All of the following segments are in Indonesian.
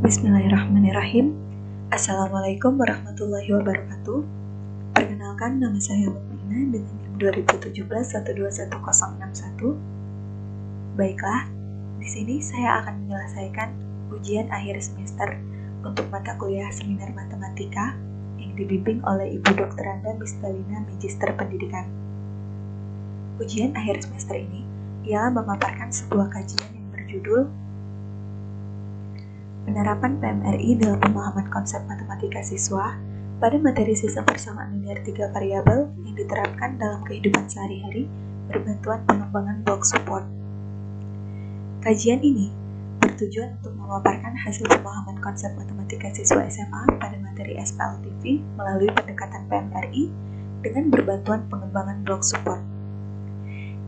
Bismillahirrahmanirrahim. Assalamualaikum warahmatullahi wabarakatuh. Perkenalkan, nama saya Mukmina dengan NIM 2017121061. Baiklah, di sini saya akan menyelesaikan ujian akhir semester untuk mata kuliah seminar matematika yang dibimbing oleh Ibu Dr. Anda Miss Dalina, Magister Pendidikan. Ujian akhir semester ini ialah memaparkan sebuah kajian yang berjudul Penerapan PMRI dalam pemahaman konsep matematika siswa pada materi sistem persamaan linear 3 variabel yang diterapkan dalam kehidupan sehari-hari berbantuan pengembangan block support. Kajian ini bertujuan untuk memaparkan hasil pemahaman konsep matematika siswa SMA pada materi SPLTV melalui pendekatan PMRI dengan berbantuan pengembangan block support.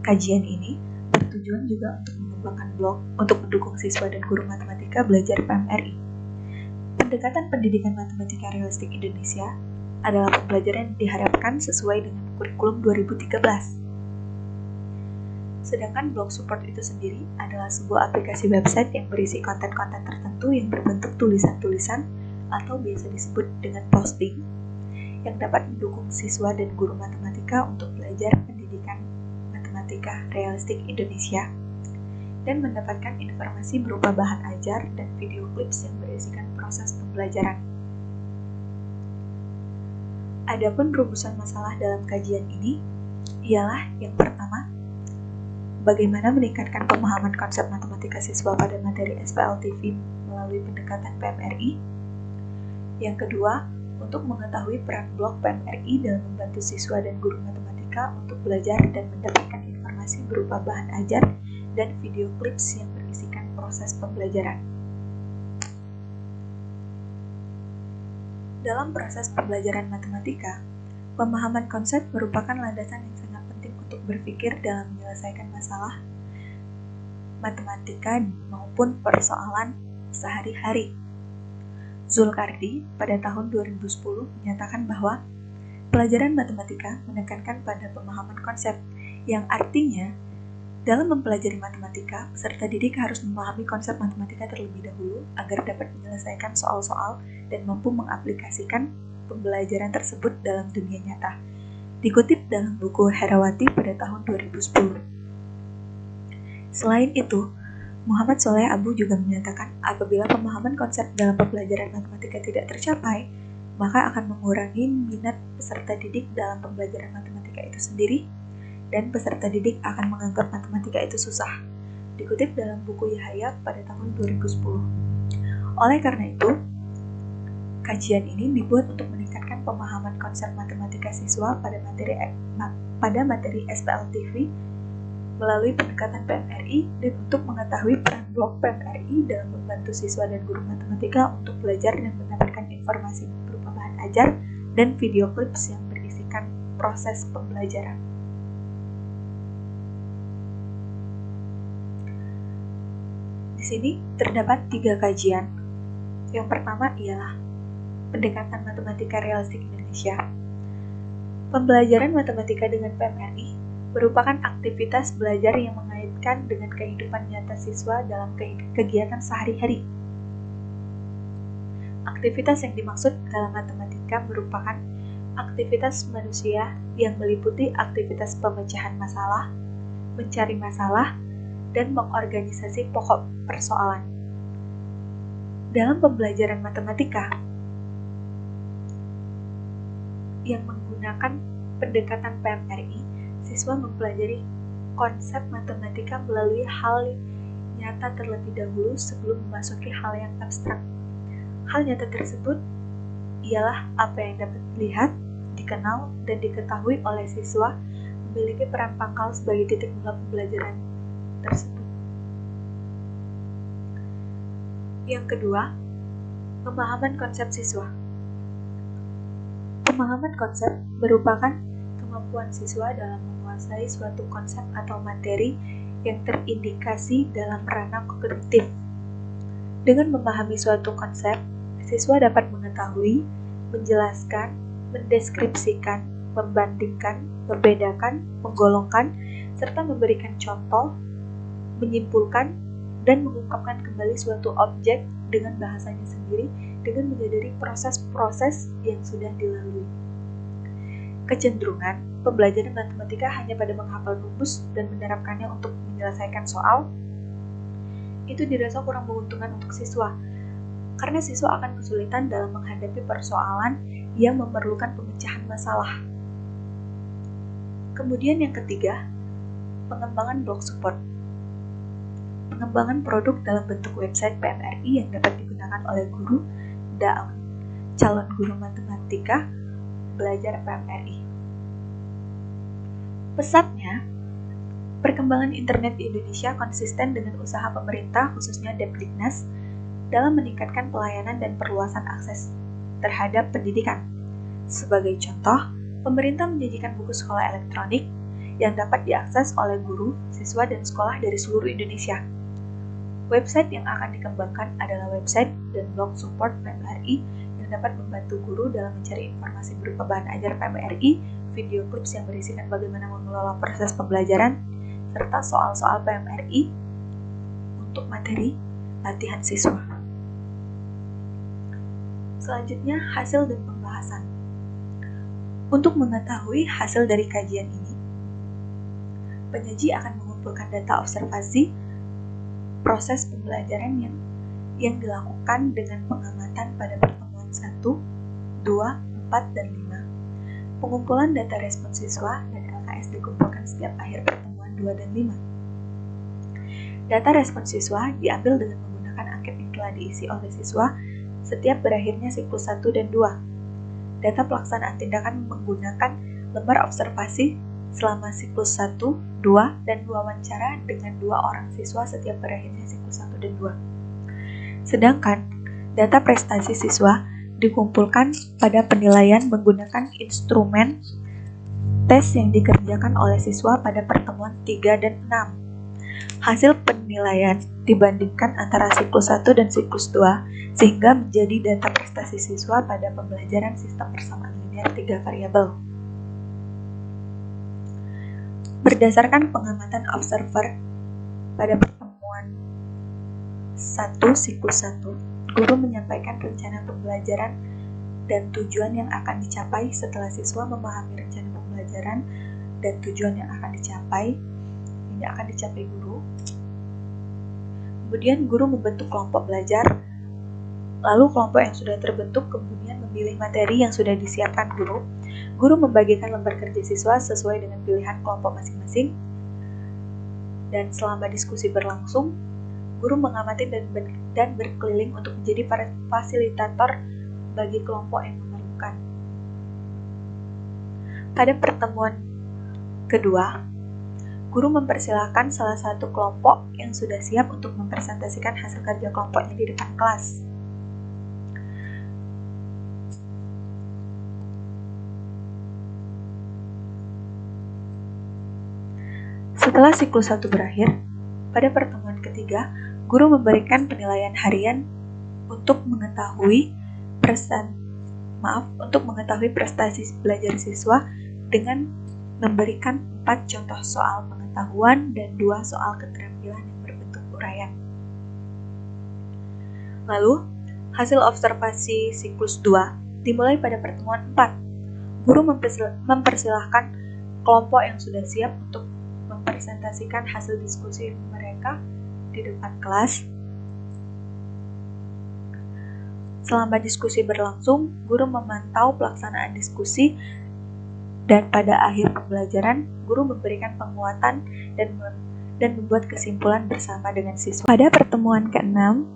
Kajian ini bertujuan juga untuk mengembangkan blok untuk mendukung siswa dan guru matematika belajar PMRI. Pendekatan pendidikan matematika realistik Indonesia adalah pembelajaran yang diharapkan sesuai dengan kurikulum 2013. Sedangkan blok support itu sendiri adalah sebuah aplikasi website yang berisi konten-konten tertentu yang berbentuk tulisan-tulisan atau biasa disebut dengan posting yang dapat mendukung siswa dan guru matematika untuk belajar pendidikan matematika realistik Indonesia dan mendapatkan informasi berupa bahan ajar dan video clips yang berisikan proses pembelajaran. Adapun rumusan masalah dalam kajian ini ialah yang pertama, bagaimana meningkatkan pemahaman konsep matematika siswa pada materi SPLTV melalui pendekatan PMRI. Yang kedua, untuk mengetahui peran blok PMRI dalam membantu siswa dan guru matematika untuk belajar dan mendapatkan informasi berupa bahan ajar dan video clips yang berisikan proses pembelajaran. Dalam proses pembelajaran matematika, pemahaman konsep merupakan landasan yang sangat penting untuk berpikir dalam menyelesaikan masalah matematika maupun persoalan sehari-hari. Zulkardi pada tahun 2010 menyatakan bahwa pelajaran matematika menekankan pada pemahaman konsep, yang artinya dalam mempelajari matematika, peserta didik harus memahami konsep matematika terlebih dahulu agar dapat menyelesaikan soal-soal dan mampu mengaplikasikan pembelajaran tersebut dalam dunia nyata. Dikutip dalam buku Herawati pada tahun 2010. Selain itu, Muhammad Soleh Abu juga menyatakan apabila pemahaman konsep dalam pembelajaran matematika tidak tercapai, maka akan mengurangi minat peserta didik dalam pembelajaran matematika itu sendiri, dan peserta didik akan menganggap matematika itu susah. Dikutip dalam buku Yahya pada tahun 2010. Oleh karena itu, kajian ini dibuat untuk meningkatkan pemahaman konsep matematika siswa pada materi SPLTV melalui pendekatan PMRI dan untuk mengetahui peran blok PMRI dalam membantu siswa dan guru matematika untuk belajar dan mendapatkan informasi berupa bahan ajar dan video clips yang berisikan proses pembelajaran. Di sini terdapat 3 kajian. Yang pertama ialah pendekatan matematika realistik Indonesia. Pembelajaran matematika dengan PMRI merupakan aktivitas belajar yang mengaitkan dengan kehidupan nyata siswa dalam kegiatan sehari-hari. Aktivitas yang dimaksud dalam matematika merupakan aktivitas manusia yang meliputi aktivitas pemecahan masalah, mencari masalah, dan mengorganisasi pokok persoalan. Dalam pembelajaran matematika yang menggunakan pendekatan PMRI, siswa mempelajari konsep matematika melalui hal nyata terlebih dahulu sebelum memasuki hal yang abstrak. Hal nyata tersebut ialah apa yang dapat dilihat, dikenal, dan diketahui oleh siswa memiliki peran pangkal sebagai titik mula pembelajaran tersebut. Yang kedua, pemahaman konsep siswa. Pemahaman konsep merupakan kemampuan siswa dalam menguasai suatu konsep atau materi yang terindikasi dalam ranah kognitif. Dengan memahami suatu konsep, siswa dapat mengetahui, menjelaskan, mendeskripsikan, membandingkan, membedakan, menggolongkan, serta memberikan contoh, menyimpulkan, dan mengungkapkan kembali suatu objek dengan bahasanya sendiri dengan menyadari proses-proses yang sudah dilalui. Kecenderungan pembelajaran matematika hanya pada menghafal rumus dan menerapkannya untuk menyelesaikan soal itu dirasa kurang menguntungkan untuk siswa, karena siswa akan kesulitan dalam menghadapi persoalan yang memerlukan pemecahan masalah. Kemudian yang ketiga, pengembangan blog support. Pengembangan produk dalam bentuk website PMRI yang dapat digunakan oleh guru dan calon guru matematika belajar PMRI. Pesatnya, perkembangan internet di Indonesia konsisten dengan usaha pemerintah, khususnya Depdiknas, dalam meningkatkan pelayanan dan perluasan akses terhadap pendidikan. Sebagai contoh, pemerintah menjanjikan buku sekolah elektronik yang dapat diakses oleh guru, siswa, dan sekolah dari seluruh Indonesia. Website yang akan dikembangkan adalah website dan blog support PMRI yang dapat membantu guru dalam mencari informasi berupa bahan ajar PMRI, video clips yang berisikan bagaimana mengelola proses pembelajaran, serta soal-soal PMRI untuk materi latihan siswa. Selanjutnya, hasil dan pembahasan. Untuk mengetahui hasil dari kajian ini, penyaji akan mengumpulkan data observasi proses pembelajaran yang dilakukan dengan pengamatan pada pertemuan 1, 2, 4, dan 5. Pengumpulan data respon siswa dan LKS dikumpulkan setiap akhir pertemuan 2 dan 5. Data respon siswa diambil dengan menggunakan angket yang telah diisi oleh siswa setiap berakhirnya siklus 1 dan 2. Data pelaksanaan tindakan menggunakan lembar observasi selama siklus 1, 2, dan wawancara dengan 2 orang siswa setiap berakhirnya siklus 1 dan 2. Sedangkan data prestasi siswa dikumpulkan pada penilaian menggunakan instrumen tes yang dikerjakan oleh siswa pada pertemuan 3 dan 6. Hasil penilaian dibandingkan antara siklus 1 dan siklus 2 sehingga menjadi data prestasi siswa pada pembelajaran sistem persamaan linear 3 variabel. Berdasarkan pengamatan observer pada pertemuan 1 siklus 1, guru menyampaikan rencana pembelajaran dan tujuan yang akan dicapai setelah siswa memahami rencana pembelajaran dan tujuan yang akan dicapai guru. Kemudian guru membentuk kelompok belajar, lalu kelompok yang sudah terbentuk kemudian memilih materi yang sudah disiapkan guru. Guru membagikan lembar kerja siswa sesuai dengan pilihan kelompok masing-masing. Dan selama diskusi berlangsung, guru mengamati dan berkeliling untuk menjadi fasilitator bagi kelompok yang memerlukan. Pada pertemuan kedua, guru mempersilahkan salah satu kelompok yang sudah siap untuk mempresentasikan hasil kerja kelompoknya di depan kelas. Setelah siklus 1 berakhir, pada pertemuan ketiga, guru memberikan penilaian harian untuk mengetahui prestasi belajar siswa dengan memberikan 4 contoh soal pengetahuan dan 2 soal keterampilan yang berbentuk uraian. Lalu, hasil observasi siklus 2 dimulai pada pertemuan 4. Guru mempersilahkan kelompok yang sudah siap untuk mempresentasikan hasil diskusi mereka di depan kelas. Selama diskusi berlangsung, guru memantau pelaksanaan diskusi dan pada akhir pembelajaran, guru memberikan penguatan dan membuat kesimpulan bersama dengan siswa. Pada pertemuan ke-6,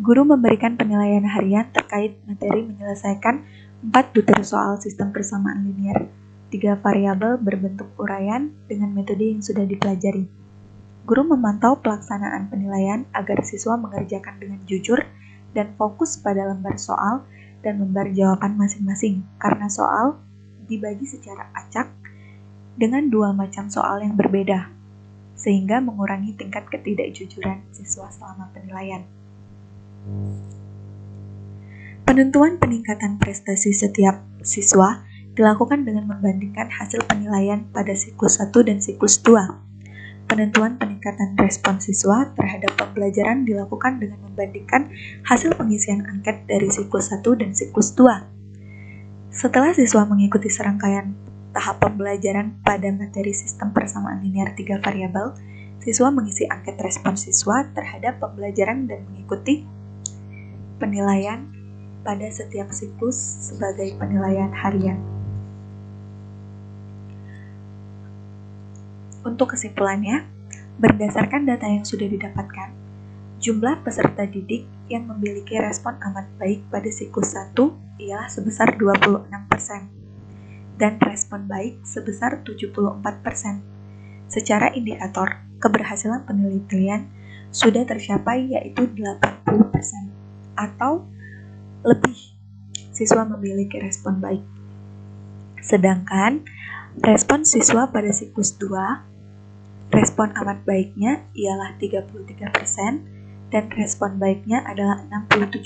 guru memberikan penilaian harian terkait materi menyelesaikan 4 butir soal sistem persamaan linear 3 variabel berbentuk uraian dengan metode yang sudah dipelajari. Guru memantau pelaksanaan penilaian agar siswa mengerjakan dengan jujur dan fokus pada lembar soal dan lembar jawaban masing-masing, karena soal dibagi secara acak dengan 2 macam soal yang berbeda, sehingga mengurangi tingkat ketidakjujuran siswa selama penilaian. Penentuan peningkatan prestasi setiap siswa dilakukan dengan membandingkan hasil penilaian pada siklus 1 dan siklus 2. Penentuan peningkatan respon siswa terhadap pembelajaran dilakukan dengan membandingkan hasil pengisian angket dari siklus 1 dan siklus 2. Setelah siswa mengikuti serangkaian tahap pembelajaran pada materi sistem persamaan linear 3 variabel, siswa mengisi angket respon siswa terhadap pembelajaran dan mengikuti penilaian pada setiap siklus sebagai penilaian harian. Untuk kesimpulannya, berdasarkan data yang sudah didapatkan, jumlah peserta didik yang memiliki respon amat baik pada siklus 1 ialah sebesar 26% dan respon baik sebesar 74%. Secara indikator, keberhasilan penelitian sudah tercapai yaitu 80% atau lebih siswa memiliki respon baik. Sedangkan respon siswa pada siklus 2, respon amat baiknya ialah 33% dan respon baiknya adalah 67%.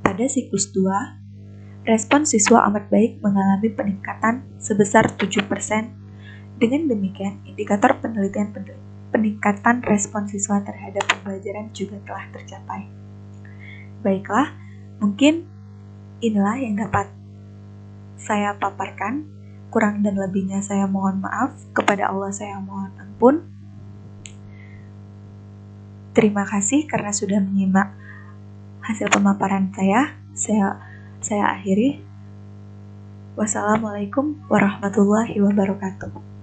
Pada siklus 2, respon siswa amat baik mengalami peningkatan sebesar 7%. Dengan demikian, indikator penelitian peningkatan respon siswa terhadap pembelajaran juga telah tercapai. Baiklah, mungkin inilah yang dapat saya paparkan. Kurang dan lebihnya saya mohon maaf. Kepada Allah saya mohon ampun. Terima kasih karena sudah menyimak hasil pemaparan saya. Saya akhiri. Wassalamualaikum warahmatullahi wabarakatuh.